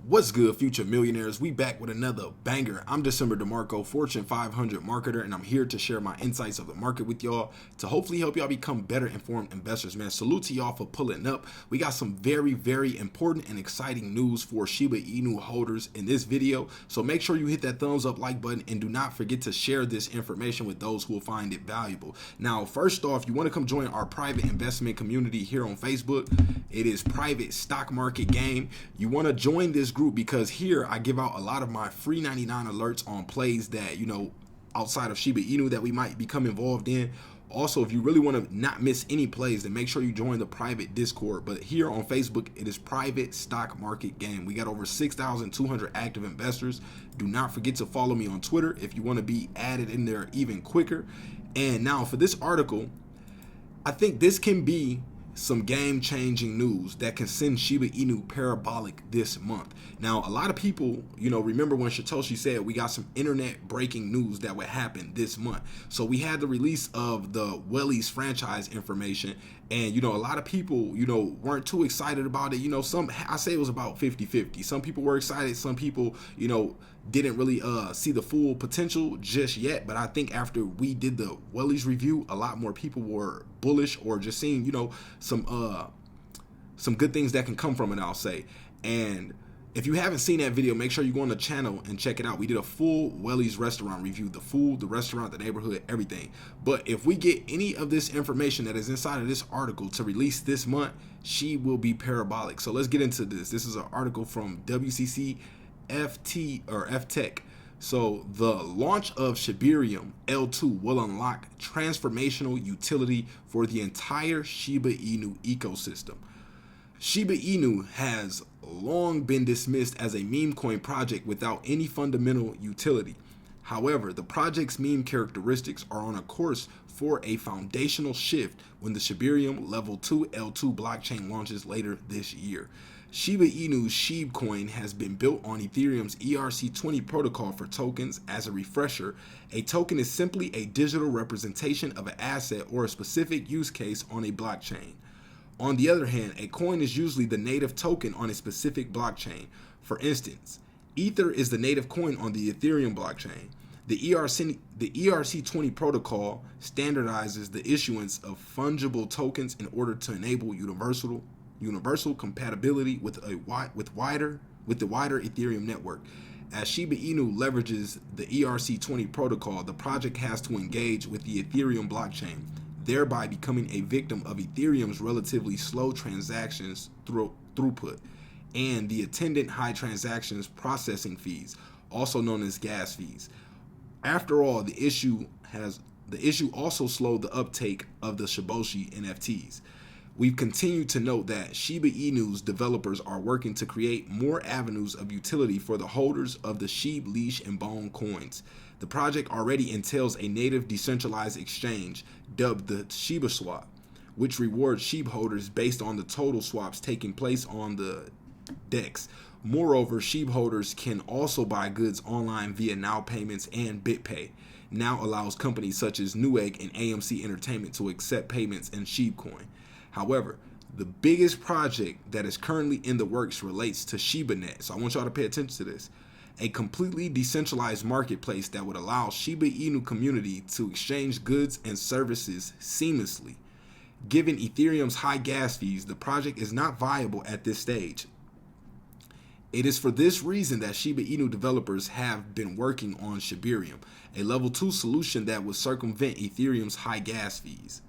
What's good, future millionaires? We back with another banger. I'm DecemberDeMarco, Fortune 500 marketer, and I'm here to share my insights of the market with y'all to hopefully help y'all become better informed investors, man. Salute to y'all for pulling up. We got some very important and exciting news for Shiba Inu holders in this video. So make sure you hit that thumbs up like button and do not forget to share this information with those who will find it valuable. Now, first off, you want to come join our private investment community here on Facebook. It is Private Stock Market Game. You want to join this group because here I give out a lot of my free 99 alerts on plays that, outside of Shiba Inu that we might become involved in. Also, if you really want to not miss any plays, then make sure you join the private Discord. But here on Facebook, it is Private Stock Market Game. We got over 6,200 active investors. Do not forget to follow me on Twitter if you want to be added in there even quicker. And now for this article, I think this can be some game-changing news that can send Shiba Inu parabolic this month. Now, a lot of people, remember when Satoshi said we got some internet breaking news that would happen this month. So we had the release of the Wellies franchise information, and a lot of people, weren't too excited about it. I say it was about 50-50. Some people were excited, some people, didn't really see the full potential just yet. But I think after we did the Wellies review, a lot more people were bullish or just seeing, some good things that can come from it, I'll say. And if you haven't seen that video, make sure you go on the channel and check it out. We did a full Wellies restaurant review, the food, the restaurant, the neighborhood, everything. But if we get any of this information that is inside of this article to release this month, she will be parabolic. So let's get into this. This is an article from WCC FTech. So the launch of Shibarium L2 will unlock transformational utility for the entire Shiba Inu ecosystem. Shiba Inu has long been dismissed as a meme coin project without any fundamental utility. However, the project's meme characteristics are on a course for a foundational shift when the Shibarium Level 2 L2 blockchain launches later this year. Shiba Inu's SHIB coin has been built on Ethereum's ERC20 protocol for tokens. As a refresher, a token is simply a digital representation of an asset or a specific use case on a blockchain. On the other hand, a coin is usually the native token on a specific blockchain. For instance, Ether is the native coin on the Ethereum blockchain. The ERC20 protocol standardizes the issuance of fungible tokens in order to enable universal compatibility with the wider Ethereum network. As Shiba Inu leverages the ERC20 protocol, the project has to engage with the Ethereum blockchain, thereby becoming a victim of Ethereum's relatively slow transactions throughput and the attendant high transactions processing fees, also known as gas fees. After all, the issue also slowed the uptake of the Shiboshi NFTs. We've continued to note that Shiba Inu's developers are working to create more avenues of utility for the holders of the SHIB, leash, and bone coins. The project already entails a native decentralized exchange dubbed the shibaswap, which rewards SHIB holders based on the total swaps taking place on the DEX. Moreover, SHIB holders can also buy goods online via Now Payments, and BitPay now allows companies such as Newegg and AMC Entertainment to accept payments in SHIB coin. However, the biggest project that is currently in the works relates to ShibaNet. So I want y'all to pay attention to this. A completely decentralized marketplace that would allow Shiba Inu community to exchange goods and services seamlessly. Given Ethereum's high gas fees, the project is not viable at this stage. It is for this reason that Shiba Inu developers have been working on Shibarium, a level 2 solution that would circumvent Ethereum's high gas fees.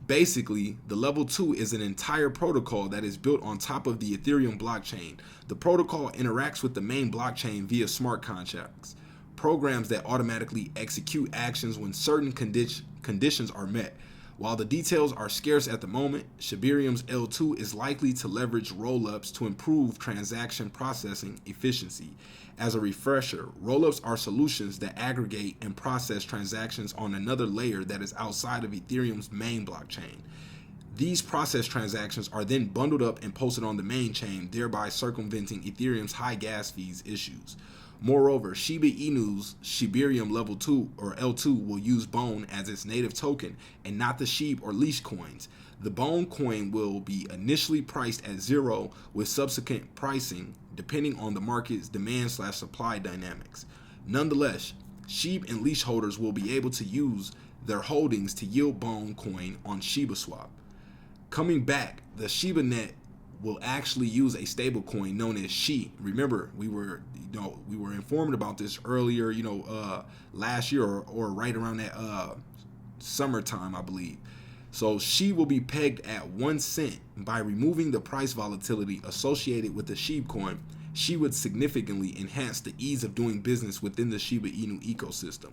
Basically, the level 2 is an entire protocol that is built on top of the Ethereum blockchain. The protocol interacts with the main blockchain via smart contracts, programs that automatically execute actions when certain conditions are met. While the details are scarce at the moment, Shibarium's L2 is likely to leverage rollups to improve transaction processing efficiency. As a refresher, rollups are solutions that aggregate and process transactions on another layer that is outside of Ethereum's main blockchain. These processed transactions are then bundled up and posted on the main chain, thereby circumventing Ethereum's high gas fees issues. Moreover, Shiba Inu's Shibarium Level 2 or L2 will use Bone as its native token and not the SHIB or leash coins. The Bone coin will be initially priced at 0 with subsequent pricing depending on the market's demand/supply dynamics. Nonetheless, shib and leash holders will be able to use their holdings to yield bone coin on shibaswap. Coming back, the ShibaNet will actually use a stablecoin known as SHI. Remember, we were informed about this earlier, last year or right around that summertime, I believe. So SHI will be pegged at 1 cent. By removing the price volatility associated with the SHIB coin, SHI would significantly enhance the ease of doing business within the Shiba Inu ecosystem.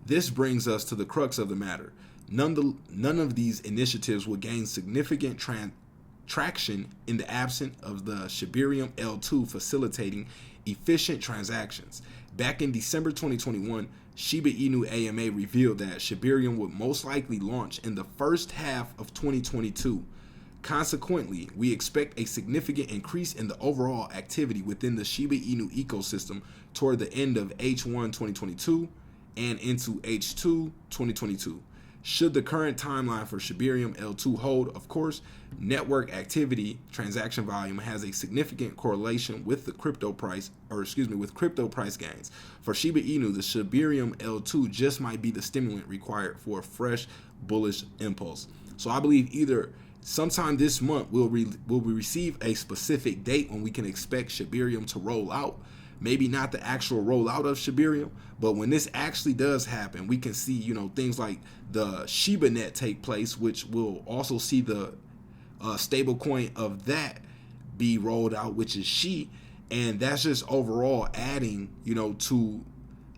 This brings us to the crux of the matter. None of these initiatives will gain significant traction in the absence of the Shibarium L2 facilitating efficient transactions. Back in December 2021, Shiba Inu AMA revealed that Shibarium would most likely launch in the first half of 2022. Consequently, we expect a significant increase in the overall activity within the Shiba Inu ecosystem toward the end of H1 2022 and into H2 2022. Should the current timeline for Shibarium L2 hold, of course, network activity, transaction volume has a significant correlation with the crypto price, with crypto price gains. For Shiba Inu, the Shibarium L2 just might be the stimulant required for a fresh bullish impulse. So I believe either sometime this month we'll receive a specific date when we can expect Shibarium to roll out. Maybe not the actual rollout of Shibarium, but when this actually does happen, we can see, things like the ShibaNet take place, which will also see the stable coin of that be rolled out, which is SHI. And that's just overall adding, to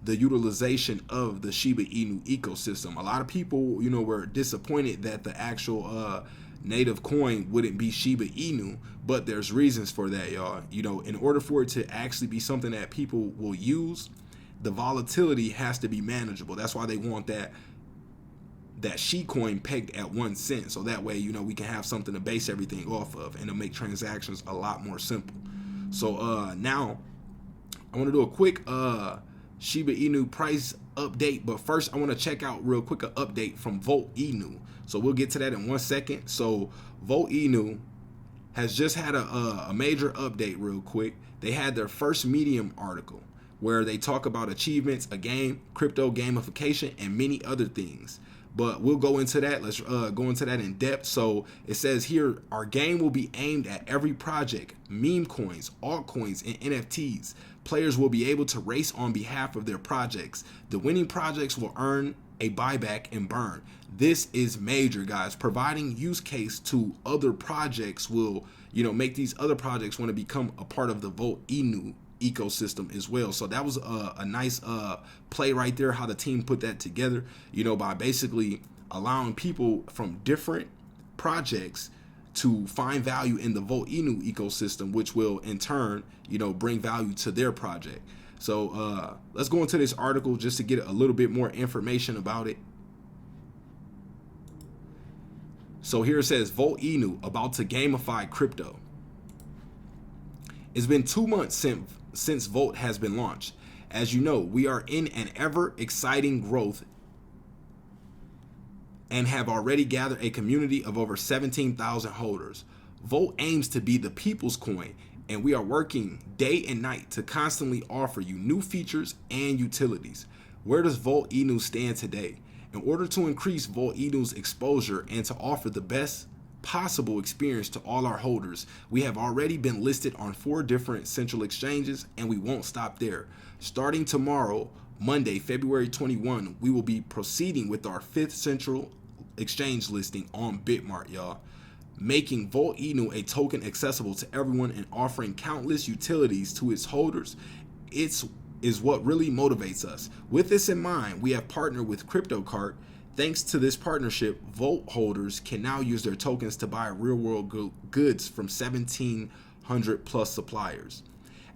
the utilization of the Shiba Inu ecosystem. A lot of people, were disappointed that the actual native coin wouldn't be Shiba Inu, but there's reasons for that, y'all. In order for it to actually be something that people will use, the volatility has to be manageable. That's why they want that SHI coin pegged at 1 cent, so that way we can have something to base everything off of and to make transactions a lot more simple. So now I want to do a quick Shiba Inu price update, but first I want to check out real quick an update from Inu. So we'll get to that in 1 second. So Inu has just had a major update real quick. They had their first Medium article where they talk about achievements, a game, crypto gamification, and many other things. But we'll go into that. Let's go into that in depth. So it says here, our game will be aimed at every project, meme coins, altcoins, and NFTs. Players will be able to race on behalf of their projects. The winning projects will earn a buyback and burn. This is major, guys. Providing use case to other projects will, make these other projects want to become a part of the Inu ecosystem as well. So that was a nice play right there, how the team put that together, by basically allowing people from different projects to find value in the Inu ecosystem, which will in turn, bring value to their project. So let's go into this article just to get a little bit more information about it. So here it says, Inu about to gamify crypto. It's been 2 months since Volt has been launched. As you know, we are in an ever exciting growth and have already gathered a community of over 17,000 holders. Volt aims to be the people's coin, and we are working day and night to constantly offer you new features and utilities. Where does Inu stand today? In order to increase Inu's exposure and to offer the best possible experience to all our holders, we have already been listed on 4 different central exchanges, and we won't stop there. Starting tomorrow, Monday, February 21, we will be proceeding with our 5th central exchange listing on Bitmart, y'all, making Inu a token accessible to everyone and offering countless utilities to its holders. It's what really motivates us. With this in mind, we have partnered with CryptoCart. Thanks to this partnership, Volt holders can now use their tokens to buy real-world goods from 1,700 plus suppliers.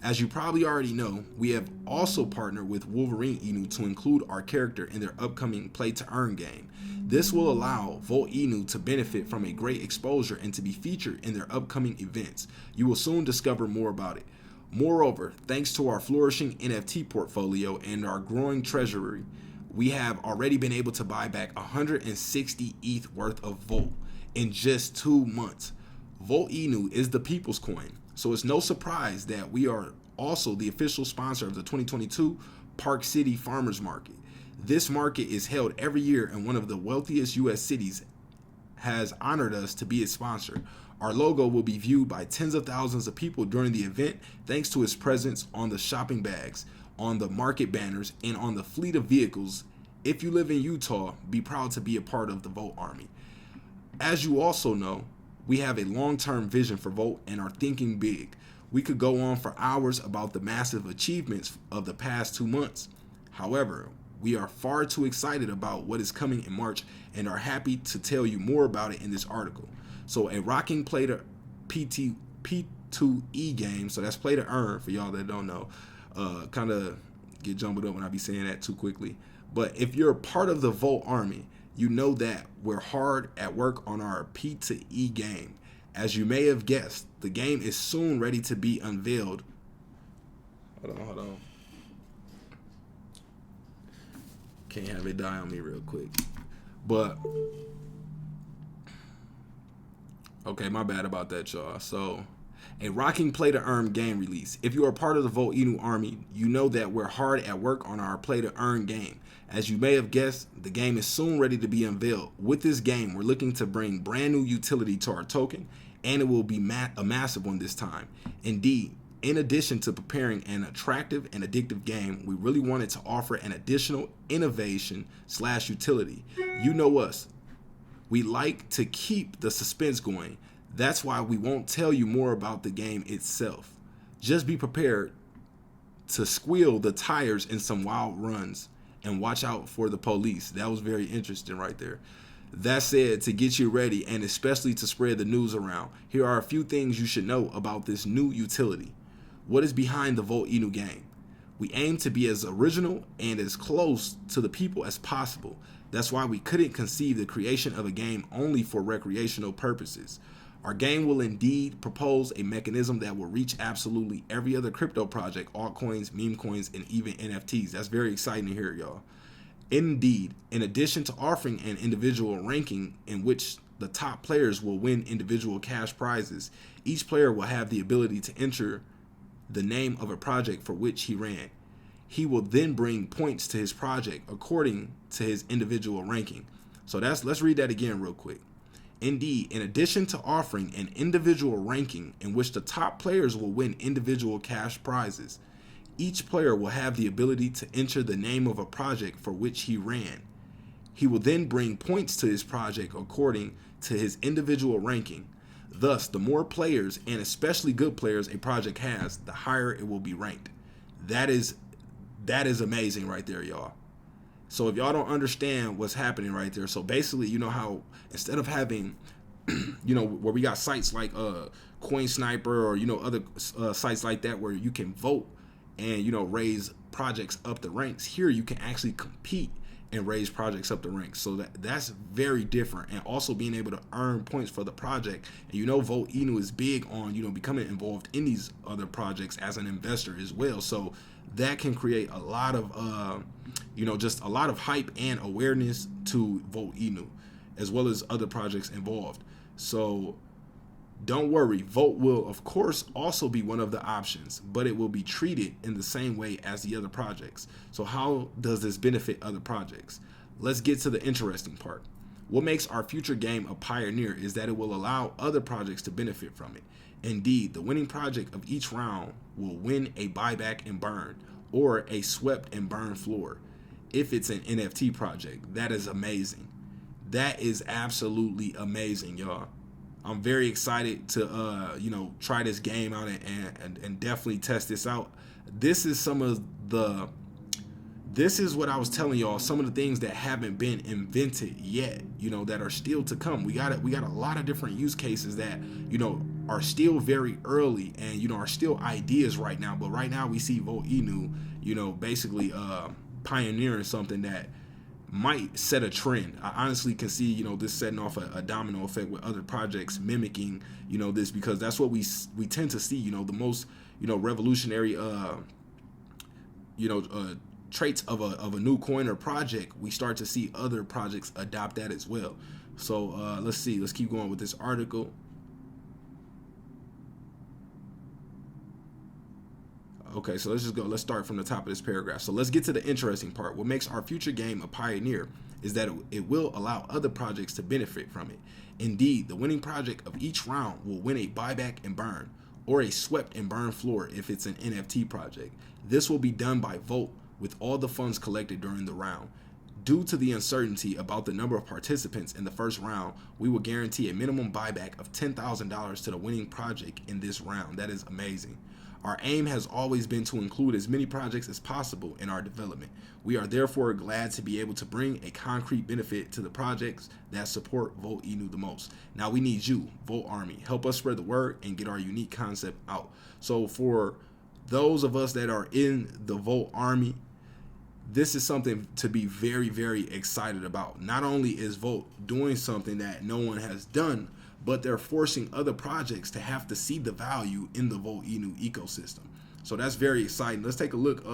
As you probably already know, we have also partnered with Wolverine Inu to include our character in their upcoming play-to-earn game. This will allow Inu to benefit from a great exposure and to be featured in their upcoming events. You will soon discover more about it. Moreover, thanks to our flourishing NFT portfolio and our growing treasury, we have already been able to buy back 160 ETH worth of Volt in just 2 months. Inu is the people's coin. So it's no surprise that we are also the official sponsor of the 2022 Park City Farmers Market. This market is held every year, and one of the wealthiest U.S. cities has honored us to be its sponsor. Our logo will be viewed by tens of thousands of people during the event thanks to its presence on the shopping bags, on the market banners, and on the fleet of vehicles. If you live in Utah, be proud to be a part of the Volt Army. As you also know, we have a long-term vision for Volt and are thinking big. We could go on for hours about the massive achievements of the past 2 months. However, we are far too excited about what is coming in March and are happy to tell you more about it in this article. So a rocking play to P2E game, so that's play to earn for y'all that don't know. Kind of get jumbled up when I be saying that too quickly. But if you're a part of the Volt Army, you know that we're hard at work on our P2E game. As you may have guessed, the game is soon ready to be unveiled. Hold on. Can't have it die on me real quick. But okay, my bad about that, y'all. So, a rocking play to earn game release. If you are part of the Volt Inu Army, you know that we're hard at work on our play to earn game. As you may have guessed, the game is soon ready to be unveiled. With this game, we're looking to bring brand new utility to our token, and it will be a massive one this time. Indeed, in addition to preparing an attractive and addictive game, we really wanted to offer an additional innovation/utility. You know us. We like to keep the suspense going. That's why we won't tell you more about the game itself. Just be prepared to squeal the tires in some wild runs and watch out for the police. That was very interesting right there. That said, to get you ready and especially to spread the news around, here are a few things you should know about this new utility. What is behind the Volt Inu game? We aim to be as original and as close to the people as possible. That's why we couldn't conceive the creation of a game only for recreational purposes. Our game will indeed propose a mechanism that will reach absolutely every other crypto project, altcoins, meme coins, and even NFTs. That's very exciting to hear, y'all. Indeed, in addition to offering an individual ranking in which the top players will win individual cash prizes, each player will have the ability to enter the name of a project for which he ran. He will then bring points to his project according to his individual ranking. So let's read that again real quick. Indeed, in addition to offering an individual ranking in which the top players will win individual cash prizes, each player will have the ability to enter the name of a project for which he ran. He will then bring points to his project according to his individual ranking. Thus, the more players, and especially good players, a project has, the higher it will be ranked. That is amazing right there, y'all. So if y'all don't understand what's happening right there, so basically, you know how instead of having, where we got sites like Coin Sniper or, other sites like that where you can vote and, raise projects up the ranks, here you can actually compete and raise projects up the ranks. So that's very different. And also being able to earn points for the project. And Volt Inu is big on, becoming involved in these other projects as an investor as well. So that can create a lot of, just a lot of hype and awareness to Volt Inu, as well as other projects involved. So don't worry, Volt will of course also be one of the options, but it will be treated in the same way as the other projects. So how does this benefit other projects? Let's get to the interesting part. What makes our future game a pioneer is that it will allow other projects to benefit from it. Indeed, the winning project of each round will win a buyback and burn, or a swept and burn floor. If it's an NFT project, that is amazing. That is absolutely amazing, y'all. I'm very excited to try this game out and definitely test this out. This is what I was telling y'all, some of the things that haven't been invented yet, that are still to come. We got a lot of different use cases that, are still very early and, are still ideas right now. But right now we see Volt Inu, basically pioneering something that might set a trend. I honestly can see, this setting off a domino effect with other projects mimicking, this, because that's what we tend to see, the most, revolutionary, traits of a new coin or project. We start to see other projects adopt that as well. So let's keep going with this article. Okay, so let's just go. Let's start from the top of this paragraph. So let's get to the interesting part. What makes our future game a pioneer is that it will allow other projects to benefit from it. Indeed, the winning project of each round will win a buyback and burn, or a swept and burn floor if it's an NFT project. This will be done by vote with all the funds collected during the round. Due to the uncertainty about the number of participants in the first round, we will guarantee a minimum buyback of $10,000 to the winning project in this round. That is amazing. Our aim has always been to include as many projects as possible in our development. We are therefore glad to be able to bring a concrete benefit to the projects that support Vote Inu the most. Now we need you, Vote Army. Help us spread the word and get our unique concept out. So for those of us that are in the Vote Army, this is something to be very, very excited about. Not only is Vote doing something that no one has done, but they're forcing other projects to have to see the value in the Vote Inu ecosystem. So that's very exciting. Let's take a look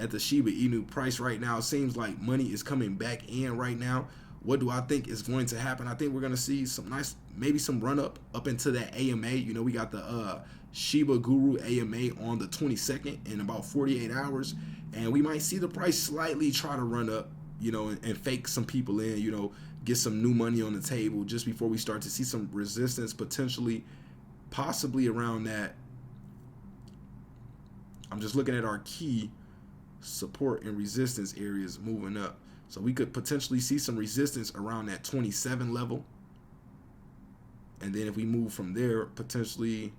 at the Shiba Inu price right now. It seems like money is coming back in right now. What do I think is going to happen? I think we're going to see some nice, maybe some run up into that AMA. You know, we got the Shiba Guru AMA on the 22nd in about 48 hours. And we might see the price slightly try to run up, you know, and fake some people in, you know, get some new money on the table just before we start to see some resistance, potentially, possibly around that. I'm just looking at our key support and resistance areas moving up. So we could potentially see some resistance around that 27 level. And then if we move from there, potentially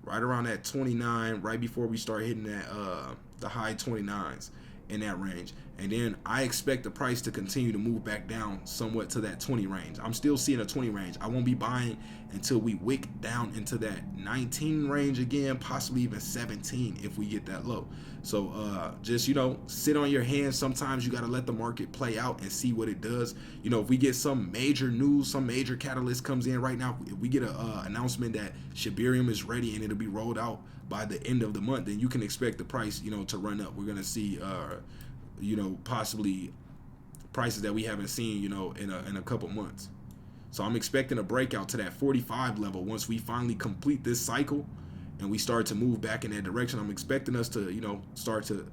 right around that 29, right before we start hitting that the high 29s in that range. And then I expect the price to continue to move back down somewhat to that 20 range. I'm still seeing a 20 range. I won't be buying until we wick down into that 19 range again, possibly even 17 if we get that low. So just, you know, sit on your hands. Sometimes you got to let the market play out and see what it does. You know, if we get some major news, some major catalyst comes in right now, if we get an announcement that Shibarium is ready and it'll be rolled out by the end of the month, then you can expect the price, you know, to run up. We're going to see you know, possibly prices that we haven't seen, you know, in a couple months. So I'm expecting a breakout to that 45 level once we finally complete this cycle and we start to move back in that direction. I'm expecting us to, you know, start to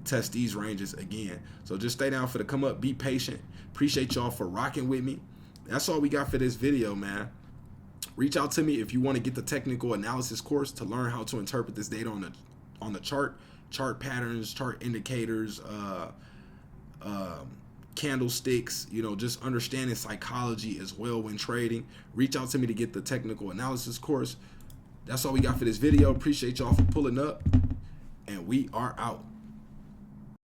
test these ranges again. So just stay down for the come up, be patient. Appreciate y'all for rocking with me. That's all we got for this video, man. Reach out to me if you want to get the technical analysis course to learn how to interpret this data on the chart patterns, chart indicators, candlesticks, you know, just understanding psychology as well when trading. Reach out to me to get the technical analysis course. That's all we got for this video. Appreciate y'all for pulling up, and we are out.